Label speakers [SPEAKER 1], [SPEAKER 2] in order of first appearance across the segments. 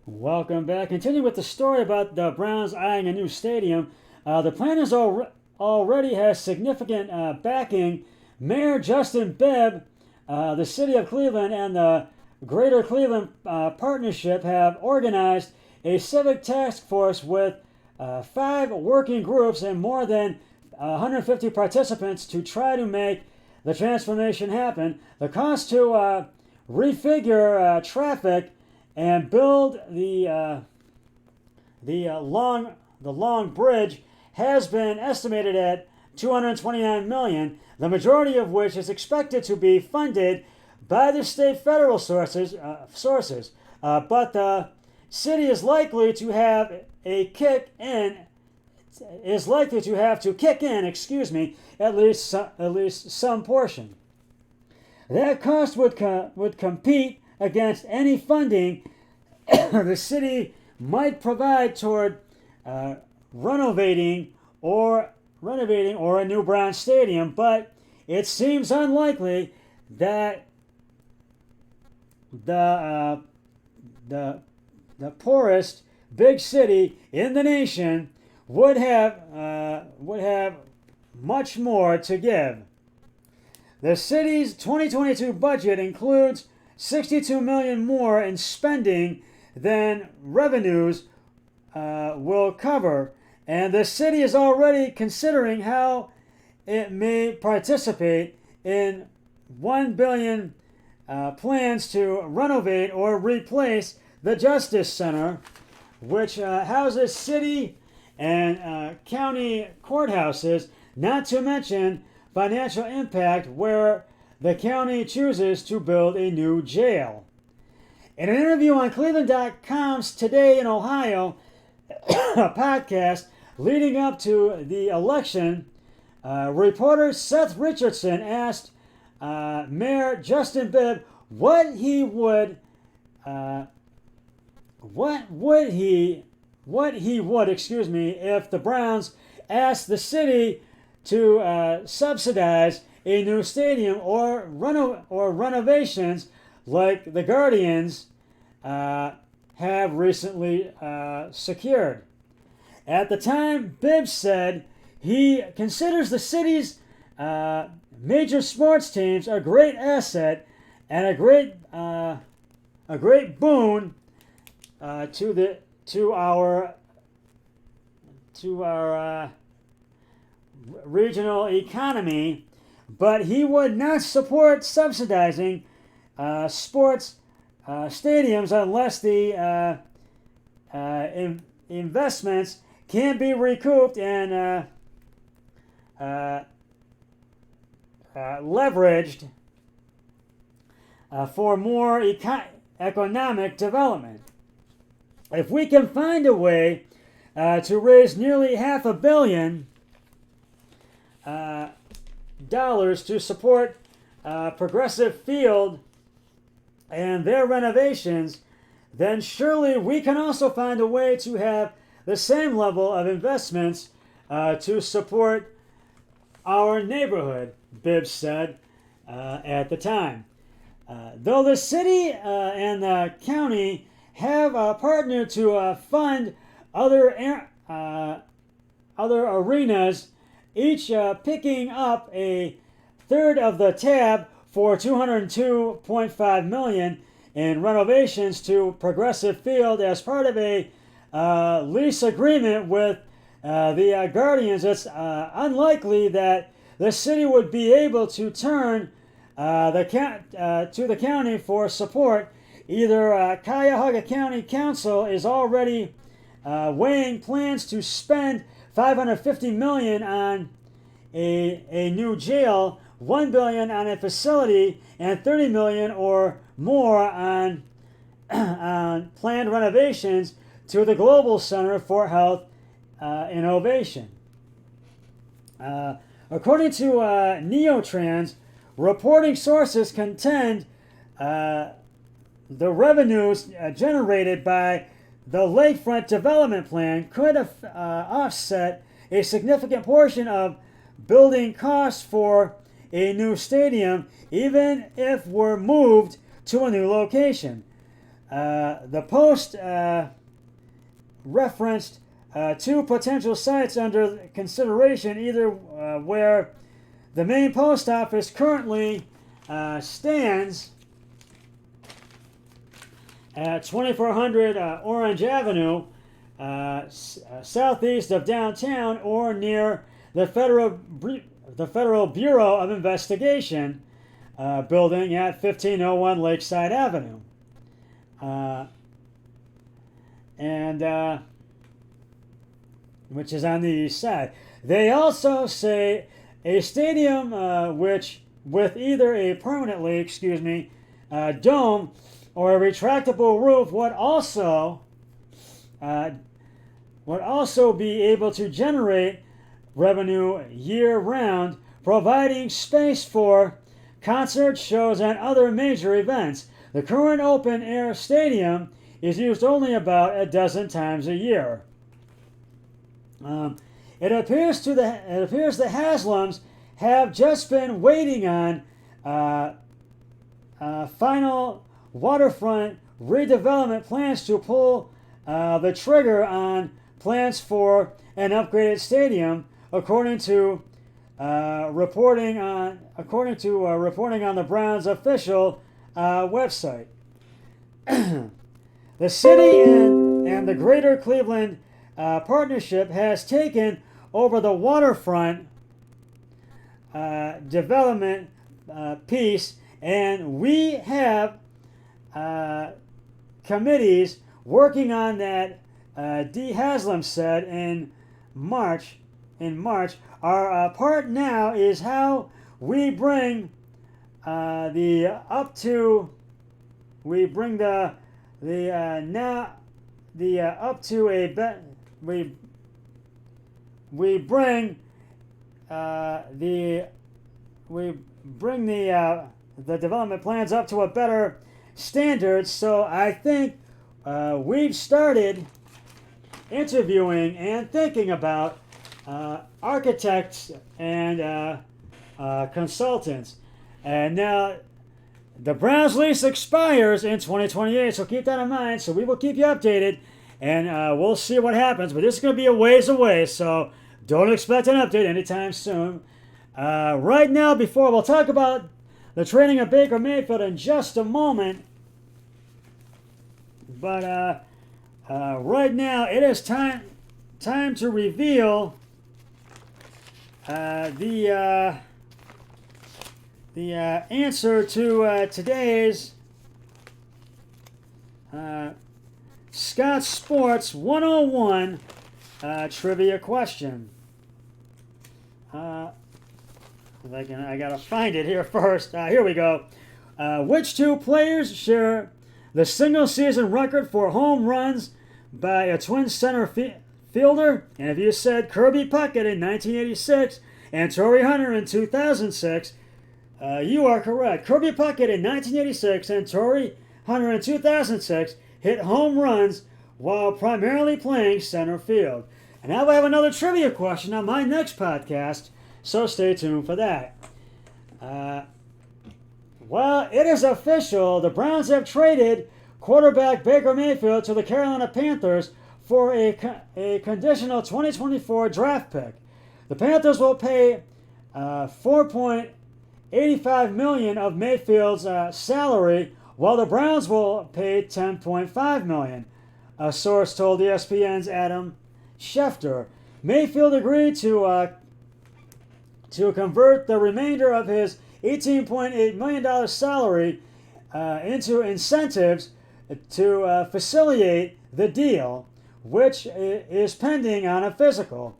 [SPEAKER 1] Welcome back. Continue with the story about the Browns eyeing a new stadium. The plan is already has significant backing. Mayor Justin Bibb, the city of Cleveland, and the Greater Cleveland Partnership have organized a civic task force with 5 working groups and more than 150 participants to try to make the transformation happen. The cost to refigure traffic and build the long bridge has been estimated at 229 million, the majority of which is expected to be funded by the state federal sources. But the city is likely to have a kick in is likely to have to kick in, at least some portion. That cost would compete against any funding the city might provide toward uh, renovating or a new Brown stadium, but it seems unlikely that the uh, the the poorest big city in the nation would have much more to give. The city's 2022 budget includes 62 million more in spending than revenues will cover, and the city is already considering how it may participate in 1 billion plans to renovate or replace the Justice Center, which houses city and county courthouses, not to mention financial impact where the county chooses to build a new jail. In an interview on Cleveland.com's Today in Ohio a podcast leading up to the election, reporter Seth Richardson asked Mayor Justin Bibb what he would if the Browns asked the city to subsidize a new stadium or renovations like the Guardians have recently secured. At the time, Bibb said he considers the city's major sports teams a great asset and a great boon to our regional economy, but he would not support subsidizing sports stadiums unless the investments can be recouped and leveraged for more economic development. If we can find a way to raise nearly $500 million to support Progressive Field and their renovations, then surely we can also find a way to have the same level of investments to support our neighborhood, Bibb said at the time. Though the city and the county have partnered to fund other arenas, each picking up a third of the tab for $202.5 million in renovations to Progressive Field as part of a lease agreement with the Guardians. It's unlikely that the city would be able to turn to the county for support. Either Cuyahoga County Council is already weighing plans to spend $550 million on a new jail, $1 billion on a facility, and $30 million or more on planned renovations to the Global Center for Health Innovation. According to Neotrans, reporting sources contend the revenues generated by the Lakefront Development Plan could offset a significant portion of building costs for a new stadium, even if we're moved to a new location. The Post referenced two potential sites under consideration, either where the main post office currently stands at 2400 Orange Avenue, southeast of downtown, or near the Federal Bureau of Investigation building at 1501 Lakeside Avenue. Which is on the east side. They also say a stadium which with either a permanently, dome or a retractable roof would also be able to generate revenue year-round, providing space for concerts, shows, and other major events. The current open-air stadium is used only about a dozen times a year. It appears the Haslams have just been waiting on final waterfront redevelopment plans to pull the trigger on plans for an upgraded stadium, according to reporting on the Browns' official website. The city and the Greater Cleveland Partnership has taken over the waterfront development piece, and we have committees working on that. D. Haslam said in March. Our part now is how we bring we bring the development plans up to a better standard. So I think we've started interviewing and thinking about architects and consultants. And now the Browns lease expires in 2028, so keep that in mind. So we will keep you updated, and we'll see what happens. But this is going to be a ways away, so don't expect an update anytime soon. Right now, before we'll talk about the trading of Baker Mayfield in just a moment, but right now it is time to reveal the answer to today's Scott Sports 101 trivia question. I gotta find it here first. Here we go. Which two players share the single-season record for home runs by a Twins center fielder? And if you said Kirby Puckett in 1986 and Torrey Hunter in 2006, you are correct. Kirby Puckett in 1986 and Torrey Hunter in 2006 hit home runs while primarily playing center field. And I will have another trivia question on my next podcast, so stay tuned for that. Well, it is official. The Browns have traded quarterback Baker Mayfield to the Carolina Panthers for a conditional 2024 draft pick. The Panthers will pay $4.85 million of Mayfield's salary, while the Browns will pay $10.5 million. A source told ESPN's Adam Schefter. Mayfield agreed to convert the remainder of his $18.8 million salary into incentives to facilitate the deal, which is pending on a physical.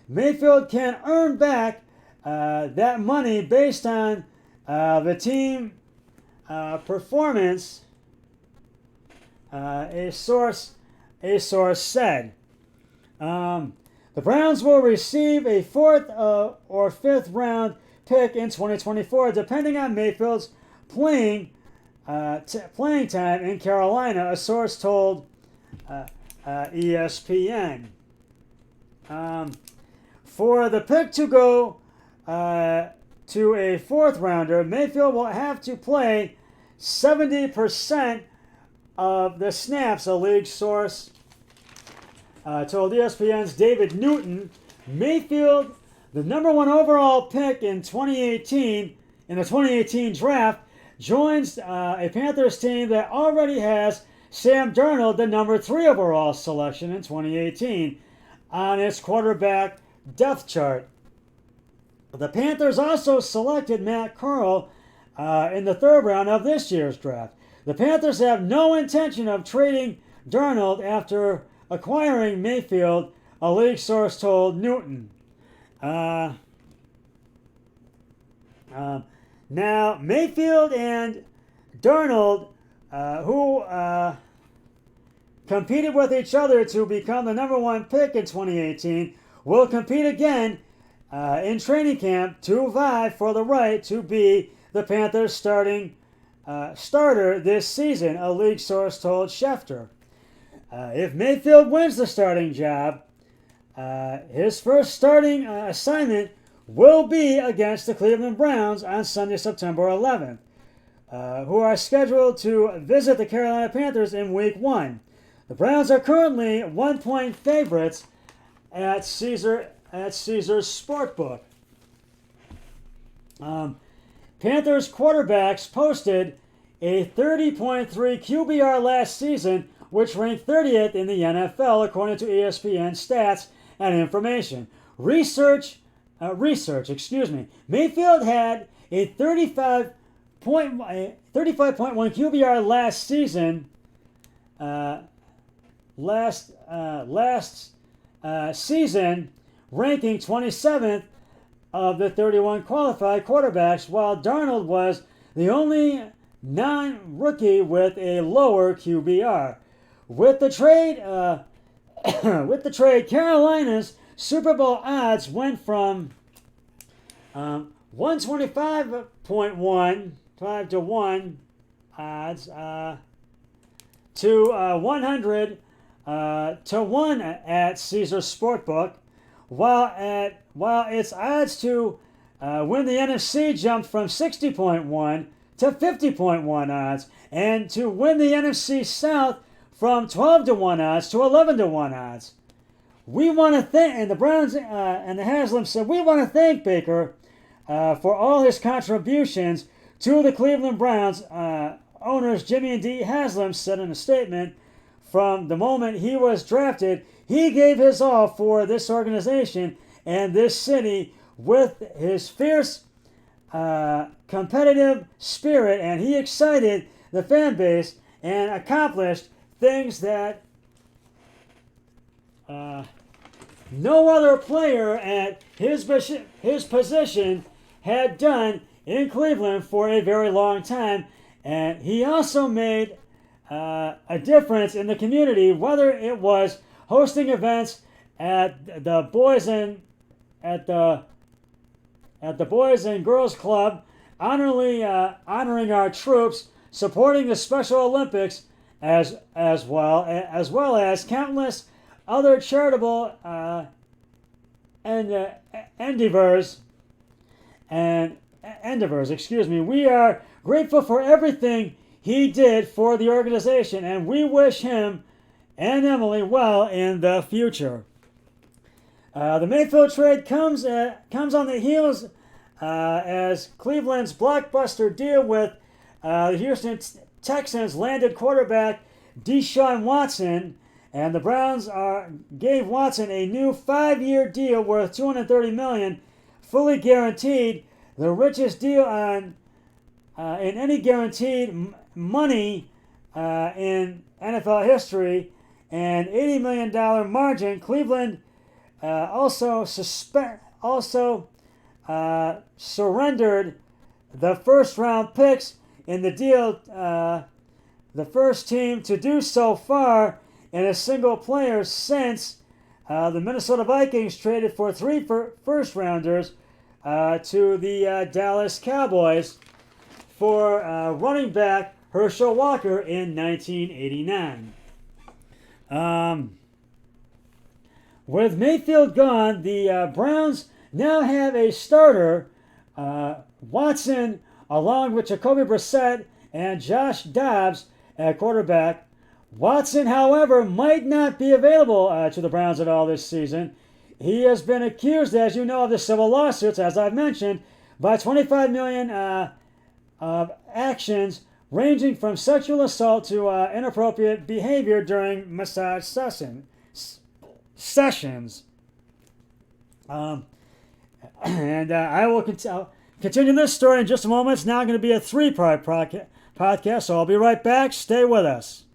[SPEAKER 1] Mayfield can earn back that money based on the team performance, a source said. The Browns will receive a fourth or fifth round pick in 2024, depending on Mayfield's playing time in Carolina, a source told ESPN. For the pick to go to a fourth rounder, Mayfield will have to play 70% of the snaps, a league source told ESPN's David Newton. Mayfield, the number 1 overall pick in 2018, in the 2018 draft, joins a Panthers team that already has Sam Darnold, the number 3 overall selection in 2018, on its quarterback depth chart. The Panthers also selected Matt Corral in the 3rd round of this year's draft. The Panthers have no intention of trading Darnold after acquiring Mayfield, a league source told Newton. Now, Mayfield and Darnold, who competed with each other to become the number 1 pick in 2018, will compete again in training camp to vie for the right to be the Panthers' starter this season, a league source told Schefter. If Mayfield wins the starting job, his first starting assignment will be against the Cleveland Browns on Sunday, September 11th, who are scheduled to visit the Carolina Panthers in Week 1. The Browns are currently 1-point favorites at Caesars Sportbook. Panthers quarterbacks posted a 30.3 QBR last season, which ranked 30th in the NFL according to ESPN stats and information. Mayfield had a 35.1 QBR last season. Season, ranking 27th of the 31 qualified quarterbacks, while Darnold was the only non-rookie with a lower QBR. With the trade, Carolina's Super Bowl odds went from 125.1 to 1 odds to 100 to 1 at Caesars Sportbook, while its odds to win the NFC jumped from 60.1 to 50.1 odds, and to win the NFC South from 12 to 1 odds to 11 to 1 odds. We want to thank, and the Browns and the Haslam said, we want to thank Baker for all his contributions to the Cleveland Browns. Owners Jimmy and Dee Haslam said in a statement, from the moment he was drafted, he gave his all for this organization and this city with his fierce competitive spirit, and he excited the fan base and accomplished things that no other player at his position had done in Cleveland for a very long time. And he also made a difference in the community, whether it was hosting events at the Boys and Girls Club, honoring our troops, supporting the Special Olympics, as well as countless other charitable endeavors. We are grateful for everything he did for the organization, and we wish him and Emily well in the future. The Mayfield trade comes on the heels as Cleveland's blockbuster deal with the Houston Texans landed quarterback Deshaun Watson, and the Browns gave Watson a new 5-year deal worth $230 million, fully guaranteed, the richest deal in any guaranteed money in NFL history, and $80 million margin. Cleveland also surrendered the first-round picks in the deal, the first team to do so far in a single player since the Minnesota Vikings traded for 3 first-rounders to the Dallas Cowboys for running back Herschel Walker in 1989. With Mayfield gone, the Browns now have a starter, Watson, along with Jacoby Brissett and Josh Dobbs, at quarterback. Watson, however, might not be available to the Browns at all this season. He has been accused, as you know, of the civil lawsuits, as I've mentioned, by 25 million of actions ranging from sexual assault to inappropriate behavior during massage sessions. And I will continue this story in just a moment. It's now going to be a 3-part podcast, so I'll be right back. Stay with us.